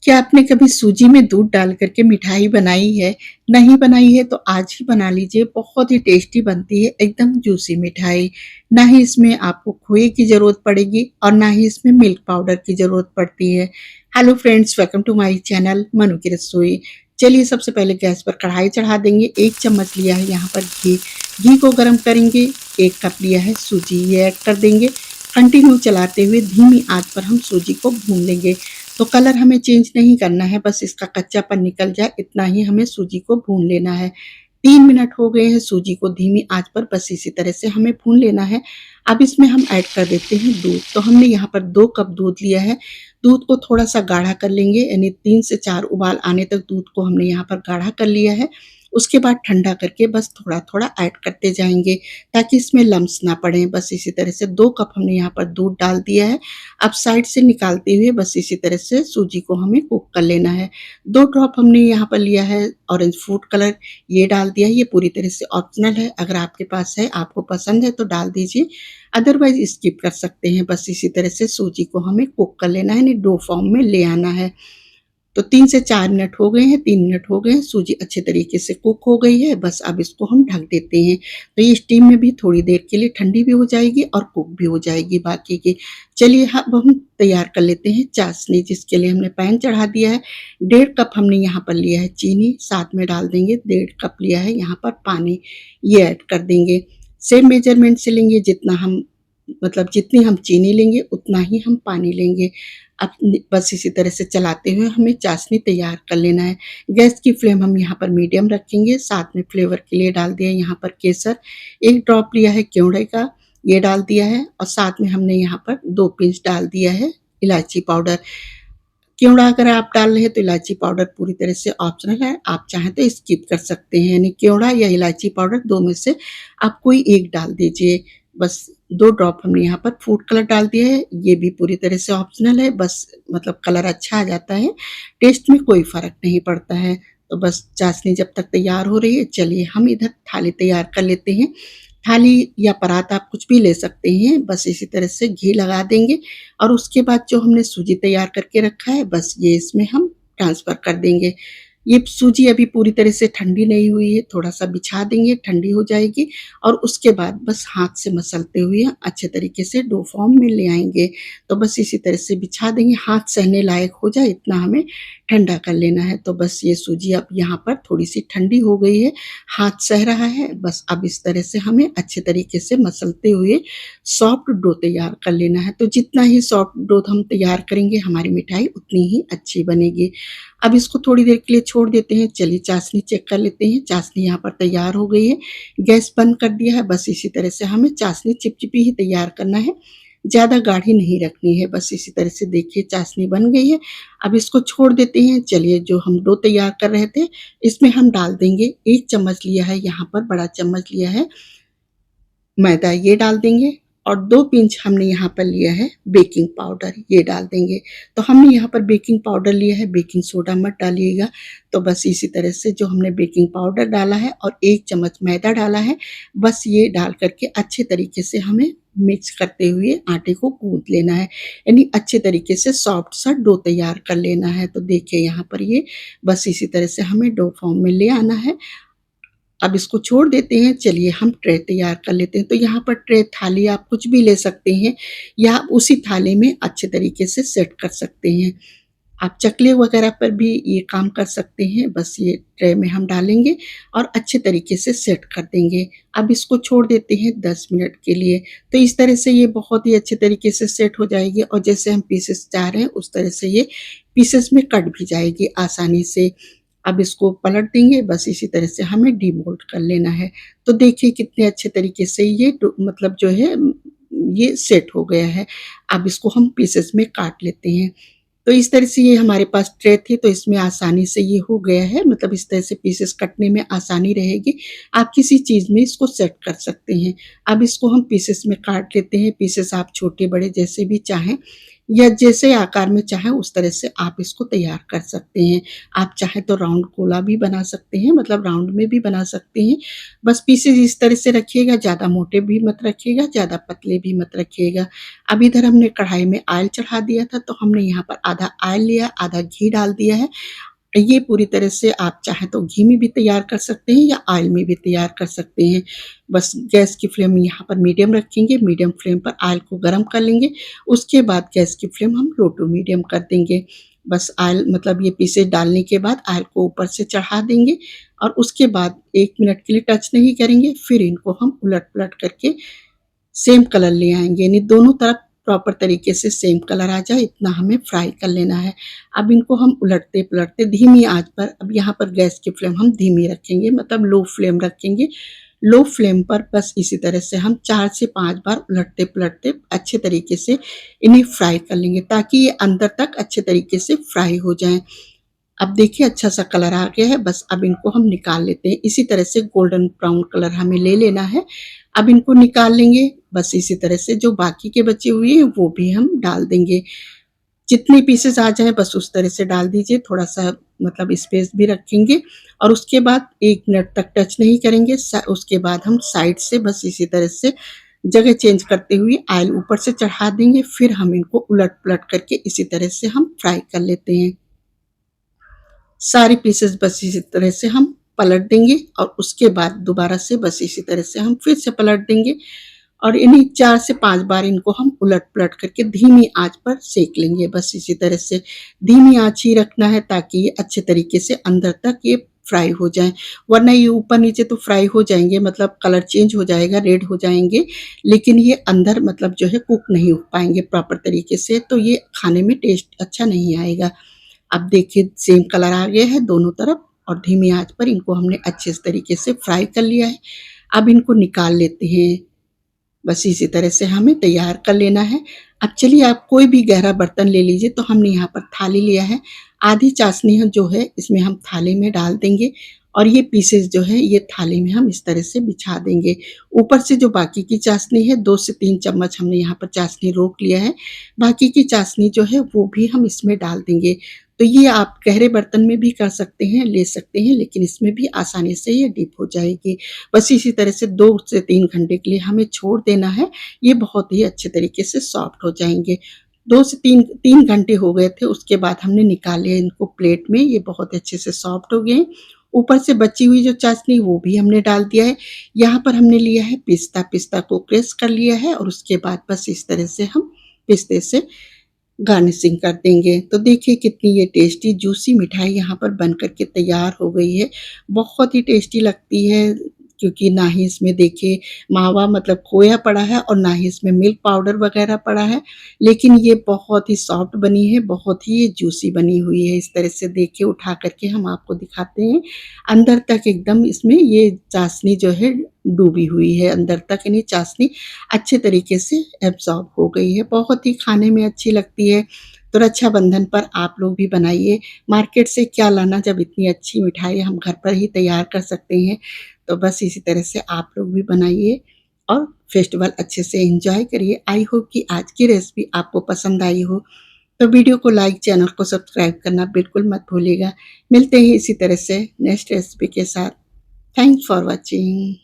क्या आपने कभी सूजी में दूध डाल करके मिठाई बनाई है? नहीं बनाई है तो आज ही बना लीजिए, बहुत ही टेस्टी बनती है, एकदम जूसी मिठाई। ना ही इसमें आपको खोए की ज़रूरत पड़ेगी और ना ही इसमें मिल्क पाउडर की ज़रूरत पड़ती है। Hello friends, welcome to my channel Manu की रसोई। चलिए सबसे पहले गैस पर कढ़ाई चढ़ा देंगे। 1 चम्मच लिया है यहाँ पर घी। घी को गरम करेंगे। 1 कप लिया है सूजी, ये ऐड कर देंगे। कंटिन्यू चलाते हुए धीमी आंच पर हम सूजी को भून लेंगे। तो कलर हमें चेंज नहीं करना है, बस इसका कच्चापन निकल जाए इतना ही हमें सूजी को भून लेना है। 3 मिनट हो गए हैं सूजी को धीमी आंच पर, बस इसी तरह से हमें भून लेना है। अब इसमें हम ऐड कर देते हैं दूध। तो हमने यहाँ पर 2 कप दूध लिया है। दूध को थोड़ा-सा गाढ़ा कर लेंगे, यानी 3 से 4 उबाल आने तक दूध को हमने यहाँ पर गाढ़ा कर लिया है। उसके बाद ठंडा करके बस थोड़ा-थोड़ा ऐड करते जाएँगे ताकि इसमें लम्स ना पड़े। बस इसी तरह से 2 कप हमने यहाँ पर दूध डाल दिया है। अब साइड से निकालते हुए बस इसी तरह से सूजी को हमें कुक कर लेना है। 2 ड्रॉप हमने यहाँ पर लिया है ऑरेंज फूड कलर, ये डाल दिया है। ये पूरी तरह से ऑप्शनल है, अगर आपके पास है, आपको पसंद है तो डाल दीजिए, अदरवाइज़ स्किप कर सकते हैं। बस इसी तरह से सूजी को हमें कुक कर लेना है, यानी डो फॉर्म में ले आना है। तो 3 से 4 मिनट हो गए हैं, 3 मिनट हो गए हैं, सूजी अच्छे तरीके से कुक हो गई है। बस अब इसको हम ढक देते हैं। तो ये स्टीम में भी थोड़ी देर के लिए ठंडी भी हो जाएगी और कुक भी हो जाएगी बाकी की। चलिए अब हम तैयार कर लेते हैं चाशनी, जिसके लिए हमने पैन चढ़ा दिया है। 1.5 कप हमने यहाँ पर लिया है चीनी, साथ में डाल देंगे 1.5 कप लिया है यहाँ पर पानी, ये ऐड कर देंगे। सेम मेजरमेंट से लेंगे, जितना हम मतलब जितनी हम चीनी लेंगे उतना ही हम पानी लेंगे। अब बस इसी तरह से चलाते हुए हमें चाशनी तैयार कर लेना है। गैस की फ्लेम हम यहाँ पर मीडियम रखेंगे। साथ में फ्लेवर के लिए डाल दिया यहाँ पर केसर, 1 ड्रॉप लिया है केवड़े का, ये डाल दिया है और साथ में हमने यहाँ पर 2 पिंच डाल दिया है इलायची पाउडर। केवड़ा अगर आप डाल रहे हैं तो इलायची पाउडर पूरी तरह से ऑप्शनल है, आप चाहें तो स्किप कर सकते हैं, यानी केवड़ा या इलायची पाउडर 2 में से आप कोई एक डाल दीजिए। बस 2 ड्रॉप हमने यहाँ पर फूड कलर डाल दिया है, ये भी पूरी तरह से ऑप्शनल है, बस मतलब कलर अच्छा आ जाता है, टेस्ट में कोई फ़र्क नहीं पड़ता है। तो बस चाशनी जब तक तैयार हो रही है, चलिए हम इधर थाली तैयार कर लेते हैं। थाली या परात आप कुछ भी ले सकते हैं, बस इसी तरह से घी लगा देंगे और उसके बाद जो हमने सूजी तैयार करके रखा है, बस ये इसमें हम ट्रांसफ़र कर देंगे। ये सूजी अभी पूरी तरह से ठंडी नहीं हुई है, थोड़ा-सा बिछा देंगे, ठंडी हो जाएगी और उसके बाद बस हाथ से मसलते हुए अच्छे तरीके से डो फॉर्म में ले आएँगे। तो बस इसी तरह से बिछा देंगे, हाथ सहने लायक हो जाए इतना हमें ठंडा कर लेना है। तो बस ये सूजी अब यहाँ पर थोड़ी-सी ठंडी हो गई है, हाथ सह रहा है, बस अब इस तरह से हमें अच्छे तरीके से मसलते हुए सॉफ्ट डो तैयार कर लेना है। तो जितना ही सॉफ्ट डो हम तैयार करेंगे, हमारी मिठाई उतनी ही अच्छी बनेगी। अब इसको थोड़ी देर के लिए छोड़ देते हैं। चलिए चाशनी चेक कर लेते हैं। चाशनी यहाँ पर तैयार हो गई है। गैस बंद कर दिया है। बस इसी तरह से हमें चाशनी चिपचिपी ही तैयार करना है, ज़्यादा गाढ़ी नहीं रखनी है। बस इसी तरह से देखिए चाशनी बन गई है। अब इसको छोड़ देते हैं। चलिए जो हम डो तैयार कर रहे थे, इसमें हम डाल देंगे 1 चम्मच लिया है यहाँ पर, बड़ा चम्मच लिया है मैदा, ये डाल देंगे और 2 पिंच हमने यहाँ पर लिया है बेकिंग पाउडर, ये डाल देंगे। तो हमने यहाँ पर बेकिंग पाउडर लिया है, बेकिंग सोडा मत डालिएगा। तो बस इसी तरह से जो हमने बेकिंग पाउडर डाला है और 1 चम्मच मैदा डाला है, बस ये डाल करके अच्छे तरीके से हमें मिक्स करते हुए आटे को गूँथ लेना है, यानी अच्छे तरीके से सॉफ्ट सा डो तैयार कर लेना है। तो देखिए यहाँ पर ये बस इसी तरह से हमें डो फॉर्म में ले आना है। अब इसको छोड़ देते हैं। चलिए हम ट्रे तैयार कर लेते हैं। तो यहाँ पर ट्रे, थाली आप कुछ भी ले सकते हैं या उसी थाली में अच्छे तरीके से सेट कर सकते हैं। आप चकले वगैरह पर भी ये काम कर सकते हैं। बस ये ट्रे में हम डालेंगे और अच्छे तरीके से सेट कर देंगे। अब इसको छोड़ देते हैं 10 मिनट के लिए। तो इस तरह से ये बहुत ही अच्छे तरीके से सेट हो जाएगी और जैसे हम पीसेस चाह रहे हैं उस तरह से ये पीसेस में कट भी जाएगी आसानी से। अब इसको पलट देंगे, बस इसी तरह से हमें डीमोल्ड कर लेना है। तो देखिए कितने अच्छे तरीके से ये मतलब जो है ये सेट हो गया है। अब इसको हम पीसेस में काट लेते हैं। तो इस तरह से ये हमारे पास ट्रे थी, तो इसमें आसानी से ये हो गया है, मतलब इस तरह से पीसेस कटने में आसानी रहेगी। आप किसी चीज़ में इसको सेट कर सकते हैं। अब इसको हम पीसेस में काट लेते हैं। पीसेस आप छोटे बड़े जैसे भी चाहें या जैसे आकार में चाहे उस तरह से आप इसको तैयार कर सकते हैं। आप चाहें तो राउंड गोला भी बना सकते हैं, मतलब राउंड में भी बना सकते हैं। बस पीसेज़ इस तरह से रखिएगा, ज़्यादा मोटे भी मत रखिएगा, ज़्यादा पतले भी मत रखिएगा। अब इधर हमने कढ़ाई में ऑयल चढ़ा दिया था, तो हमने यहाँ पर आधा ऑयल लिया, आधा घी डाल दिया है। ये पूरी तरह से आप चाहें तो घी में भी तैयार कर सकते हैं या ऑयल में भी तैयार कर सकते हैं। बस गैस की फ्लेम यहाँ पर मीडियम रखेंगे, मीडियम फ्लेम पर ऑयल को गरम कर लेंगे, उसके बाद गैस की फ्लेम हम लो टू मीडियम कर देंगे। बस ऑयल मतलब ये पीसेस डालने के बाद ऑयल को ऊपर से चढ़ा देंगे और उसके बाद 1 मिनट के लिए टच नहीं करेंगे, फिर इनको हम उलट-पलट करके सेम कलर ले आएँगे, यानी दोनों तरफ प्रॉपर तरीके से सेम कलर आ जाए इतना हमें फ्राई कर लेना है। अब इनको हम उलटते-पलटते धीमी आँच पर, अब यहाँ पर गैस की फ्लेम हम धीमी रखेंगे, मतलब लो फ्लेम रखेंगे। लो फ्लेम पर बस इसी तरह से हम 4 से 5 बार उलटते-पलटते अच्छे तरीके से इन्हें फ्राई कर लेंगे, ताकि ये अंदर तक अच्छे तरीके से फ्राई हो जाएँ। अब देखिए अच्छा सा कलर आ गया है, बस अब इनको हम निकाल लेते हैं। इसी तरह से गोल्डन ब्राउन कलर हमें ले लेना है। अब इनको निकाल लेंगे, बस इसी तरह से जो बाकी के बचे हुए हैं वो भी हम डाल देंगे। जितने पीसेस आ जाएँ बस उस तरह से डाल दीजिए, थोड़ा-सा मतलब स्पेस भी रखेंगे और उसके बाद 1 मिनट तक टच नहीं करेंगे। उसके बाद हम साइड से बस इसी तरह से जगह चेंज करते हुए ऑयल ऊपर से चढ़ा देंगे, फिर हम इनको उलट-पलट करके इसी तरह से हम फ्राई कर लेते हैं। सारे पीसेस बस इसी तरह से हम पलट देंगे और उसके बाद दोबारा से बस इसी तरह से हम फिर से पलट देंगे और इन्हीं 4 से 5 बार इनको हम उलट-पलट करके धीमी आँच पर सेक लेंगे। बस इसी तरह से धीमी आँच ही रखना है ताकि ये अच्छे तरीके से अंदर तक ये फ्राई हो जाएँ, वरना ये ऊपर-नीचे तो फ्राई हो जाएँगे, मतलब कलर चेंज हो जाएगा, रेड हो जाएँगे, लेकिन ये अंदर मतलब जो है कुक नहीं हो पाएँगे प्रॉपर तरीके से, तो ये खाने में टेस्ट अच्छा नहीं आएगा। अब देखिए सेम कलर आ गया है दोनों तरफ और धीमी आँच पर इनको हमने अच्छे से तरीके से फ्राई कर लिया है। अब इनको निकाल लेते हैं। बस इसी तरह से हमें तैयार कर लेना है। अब चलिए आप कोई भी गहरा बर्तन ले लीजिए, तो हमने यहाँ पर थाली लिया है। आधी चाशनी जो है इसमें हम थाली में डाल देंगे और ये पीसेस जो है ये थाली में हम इस तरह से बिछा देंगे। ऊपर से जो बाकी की चाशनी है 2 से 3 चम्मच हमने यहाँ पर चाशनी रोक लिया है। बाकी की चाशनी जो है वो भी हम इसमें डाल देंगे। तो ये आप गहरे बर्तन में भी कर सकते हैं, ले सकते हैं, लेकिन इसमें भी आसानी से ये डिप हो जाएगी। बस इसी तरह से 2 से 3 घंटे के लिए हमें छोड़ देना है, ये बहुत ही अच्छे तरीके से सॉफ्ट हो जाएँगे। 2 से 3 घंटे हो गए थे, उसके बाद हमने निकाल लिया इनको प्लेट में, ये बहुत अच्छे से सॉफ्ट हो गए। ऊपर से बची हुई जो चाशनी वो भी हमने डाल दिया है। यहाँ पर हमने लिया है पिस्ता, पिस्ता को क्रश कर लिया है और उसके बाद बस इस तरह से हम पिस्ते से गार्निशिंग कर देंगे। तो देखिए कितनी ये टेस्टी जूसी मिठाई यहाँ पर बन कर के तैयार हो गई है। बहुत ही टेस्टी लगती है, क्योंकि ना ही इसमें देखिए मावा मतलब खोया पड़ा है और ना ही इसमें मिल्क पाउडर वग़ैरह पड़ा है। लेकिन ये बहुत ही सॉफ्ट बनी है, बहुत ही ये जूसी बनी हुई है। इस तरह से देखिए उठा कर के हम आपको दिखाते हैं। अंदर तक एकदम इसमें ये चाशनी जो है डूबी हुई है, अंदर तक यानी चाशनी अच्छे तरीके से एब्ज़ॉर्ब हो गई है। बहुत ही खाने में अच्छी लगती है। तो रक्षाबंधन पर आप लोग भी बनाइए। मार्केट से क्या लाना, जब इतनी अच्छी मिठाई हम घर पर ही तैयार कर सकते हैं। तो बस इसी तरह से आप लोग भी बनाइए और फेस्टिवल अच्छे से एन्जॉय करिए। आई होप कि आज की रेसिपी आपको पसंद आई हो। तो वीडियो को लाइक, चैनल को सब्सक्राइब करना बिल्कुल मत भूलिएगा। मिलते हैं इसी तरह से नेक्स्ट रेसिपी के साथ। Thanks for watching.